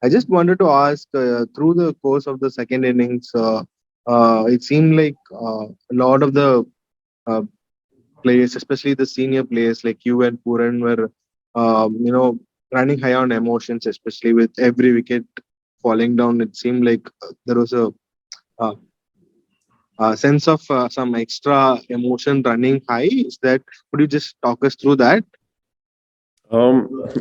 I just wanted to ask through the course of the second innings, it seemed like a lot of the uh, players, especially the senior players like you and Puran, were running high on emotions, especially with every wicket falling down. It seemed like there was uh, a sense of some extra emotion running high. Is that? Could you just talk us through that?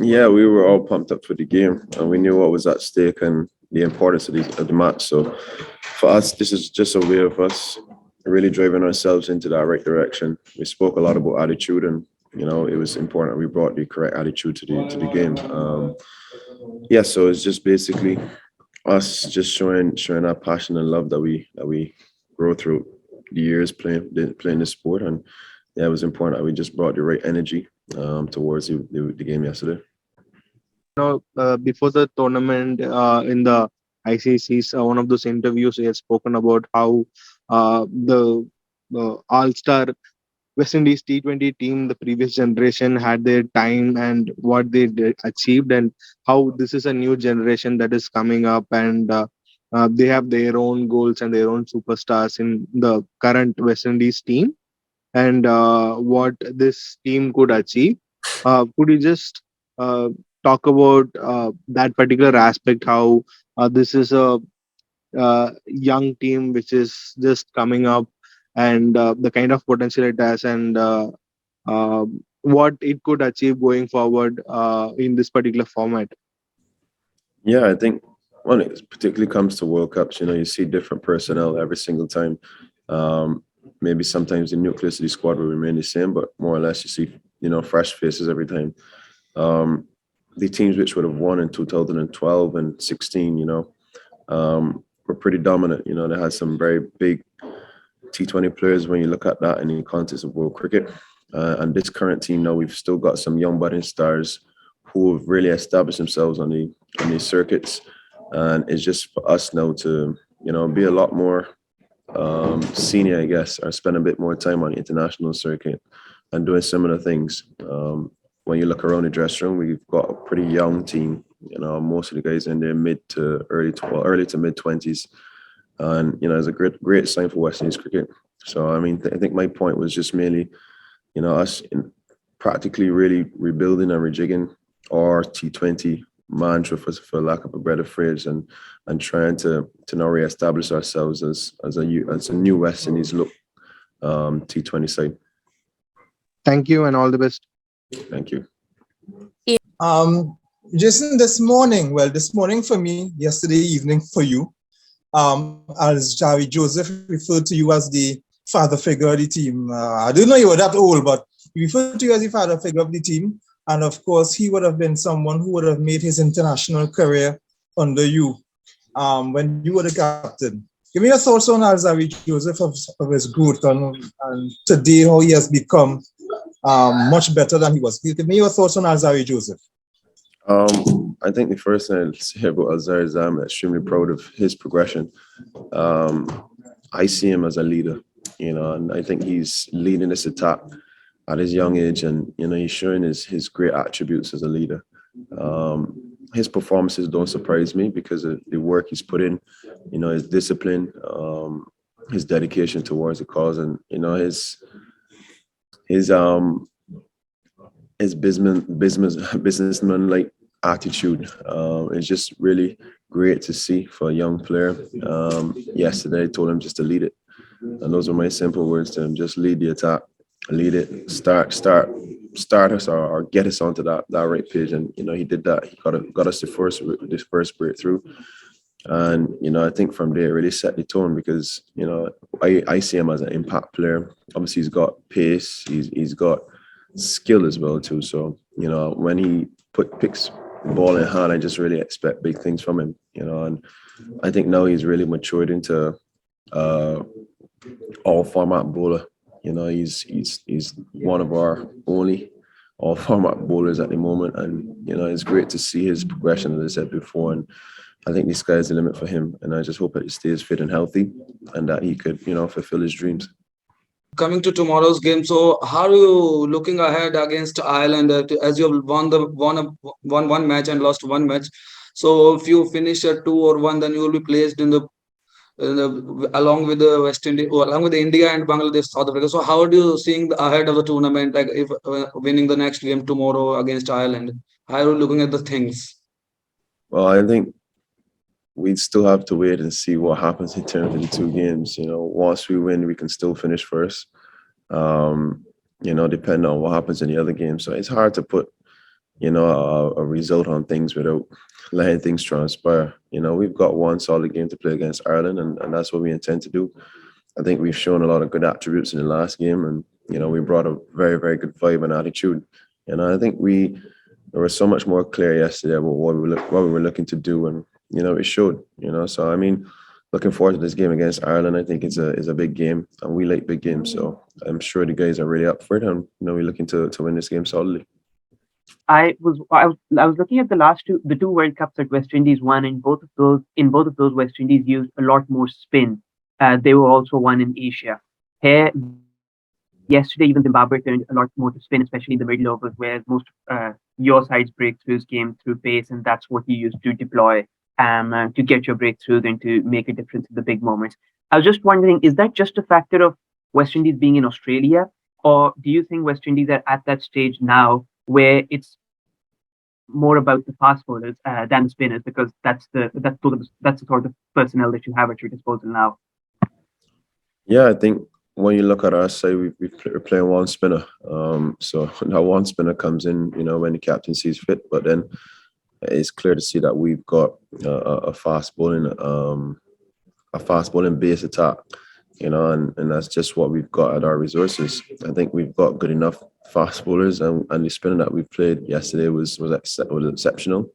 Yeah, we were all pumped up for the game, and we knew what was at stake and the importance of the match. So, for us, this is just a way of us really driving ourselves into that right direction. We spoke a lot about attitude, and it was important we brought the correct attitude to the game. Yeah, so it's just basically us just showing our passion and love that we grow through the years playing this sport, and yeah, it was important that we just brought the right energy towards the game yesterday. Before the tournament in the ICCs, one of those interviews he had spoken about how the All-Star West Indies T20 team, the previous generation, had their time and what they did, achieved, and how this is a new generation that is coming up, and they have their own goals and their own superstars in the current West Indies team, and what this team could achieve. Could you just uh, talk about that particular aspect? How this is a young team which is just coming up, and the kind of potential it has, and what it could achieve going forward in this particular format. Yeah, I think when it particularly comes to World Cups, you see different personnel every single time. Maybe sometimes the nucleus of the squad will remain the same, but more or less you see, fresh faces every time. Um, the teams which would have won in 2012 and 16, were pretty dominant. They had some very big T20 players when you look at that in the context of world cricket. And this current team now, we've still got some young budding stars who have really established themselves on these circuits. And it's just for us now to, be a lot more senior, I guess, or spend a bit more time on the international circuit and doing similar things. When you look around the dressing room, we've got a pretty young team. Most of the guys in their early to mid 20s, and it's a great sign for West Indies cricket. So I mean, I think my point was just mainly, us practically really rebuilding and rejigging our T20 mantra, for lack of a better phrase, and trying to now reestablish ourselves as a new West Indies look T20 side. Thank you and all the best. Thank you. Um, Jason, this morning for me, yesterday evening for you, as Javi Joseph referred to you as the father figure of the team. I didn't know you were that old, but he referred to you as the father figure of the team. And of course, he would have been someone who would have made his international career under you when you were the captain. Give me your thoughts on Alzari Joseph of his growth and today how he has become much better than he was. Give me your thoughts on Alzari Joseph. I think the first thing I'd say about Azar is I'm extremely proud of his progression. I see him as a leader, and I think he's leading this attack at his young age, and he's showing his great attributes as a leader. His performances don't surprise me because of the work he's put in, his discipline, his dedication towards the cause, and his his businessman like attitude is just really great to see for a young player. Yesterday, I told him just to lead it, and those were my simple words to him: just lead the attack, lead it, start us or get us onto that right page. And he did that. He got us this first breakthrough. And I think from there it really set the tone because I see him as an impact player. Obviously, he's got pace, he's got skill as well too. So when he picks the ball in hand, I just really expect big things from him. And I think now he's really matured into all format bowler. He's one of our only all format bowlers at the moment, and it's great to see his progression, as I said before. And I think the sky's the limit for him, and I just hope that he stays fit and healthy, and that he could fulfill his dreams. Coming to tomorrow's game, so how are you looking ahead against Ireland as you have won one match and lost one match? So if you finish at 2 or 1, then you will be placed in the along with the West Indies, or along with India and Bangladesh, South Africa. So how do you seeing the ahead of the tournament? Like if winning the next game tomorrow against Ireland, how are you looking at the things? Well, I think we'd still have to wait and see what happens in terms of the two games. Once we win, we can still finish first. Um, depending on what happens in the other game. So it's hard to put, a result on things without letting things transpire. We've got one solid game to play against Ireland, and that's what we intend to do. I think we've shown a lot of good attributes in the last game, and we brought a very, very good vibe and attitude. I think there was so much more clear yesterday about what we were looking to do, and it showed. So I mean, looking forward to this game against Ireland. I think it's a big game, and we like big games, so I'm sure the guys are really up for it, and we're looking to win this game solidly. I was looking at the two World Cups that West Indies won, and both of those West Indies used a lot more spin. They were also won in Asia. Here yesterday, even Zimbabwe turned a lot more to spin, especially in the middle overs, where most your side's breakthroughs came through pace, and that's what you use to deploy to get your breakthroughs and to make a difference in the big moments. I was just wondering, is that just a factor of West Indies being in Australia, or do you think West Indies are at that stage now where it's more about the fast bowlers than the spinners, because that's the sort of personnel that you have at your disposal now? Yeah, I think when you look at our side, we're playing one spinner. So now one spinner comes in, when the captain sees fit. But then it's clear to see that we've got a fast bowling base attack, and that's just what we've got at our resources. I think we've got good enough fast bowlers, and the spinner that we played yesterday was exceptional.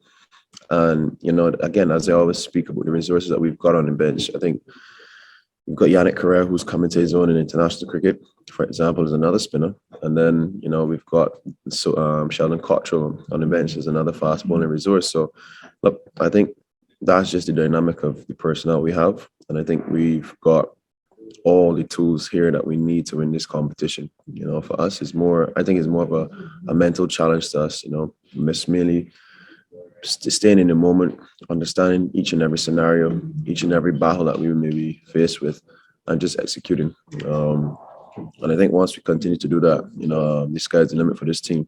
And again, as I always speak about the resources that we've got on the bench, I think we've got Yannick Carrera, who's coming to his own in international cricket, for example, as another spinner. And then, we've got Sheldon Cottrell on the bench as another fast bowling resource. So, look, I think that's just the dynamic of the personnel we have. And I think we've got all the tools here that we need to win this competition. For us, I think it's more of a mental challenge to us, miss merely staying in the moment, understanding each and every scenario, each and every battle that we may be faced with, and just executing. And I think once we continue to do that, the sky's the limit for this team.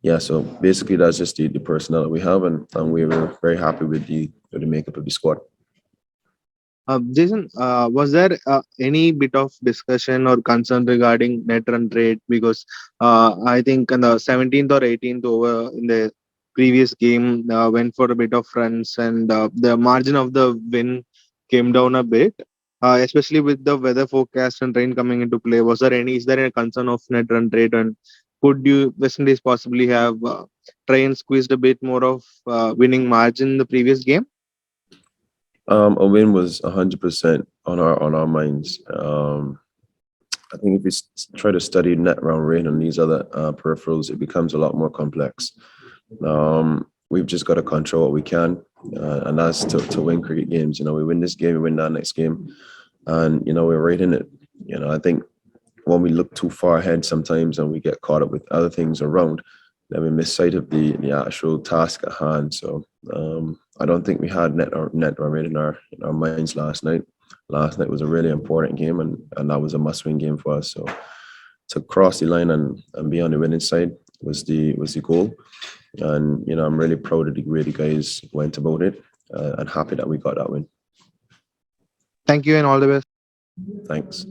Yeah, so basically that's just the personnel that we have, and we were very happy with the makeup of the squad. Jason, was there any bit of discussion or concern regarding net run rate? Because I think on the 17th or 18th over in the previous game went for a bit of runs, and the margin of the win came down a bit, especially with the weather forecast and rain coming into play. Is there a concern of net run rate, and could you West Indies possibly have try and squeezed a bit more of winning margin in the previous game? A win was 100% on our minds. I think if we try to study net round rate and these other peripherals, it becomes a lot more complex. We've just got to control what we can, and that's to win cricket games. We win this game, we win that next game, and we're right in it. I think when we look too far ahead sometimes and we get caught up with other things around, then we miss sight of the actual task at hand. So I don't think we had net rate in our minds last night. Last night was a really important game, and that was a must-win game for us. So to cross the line and be on the winning side was the goal. And I'm really proud of the way the guys went about it, and happy that we got that win. Thank you and all the best. Thanks.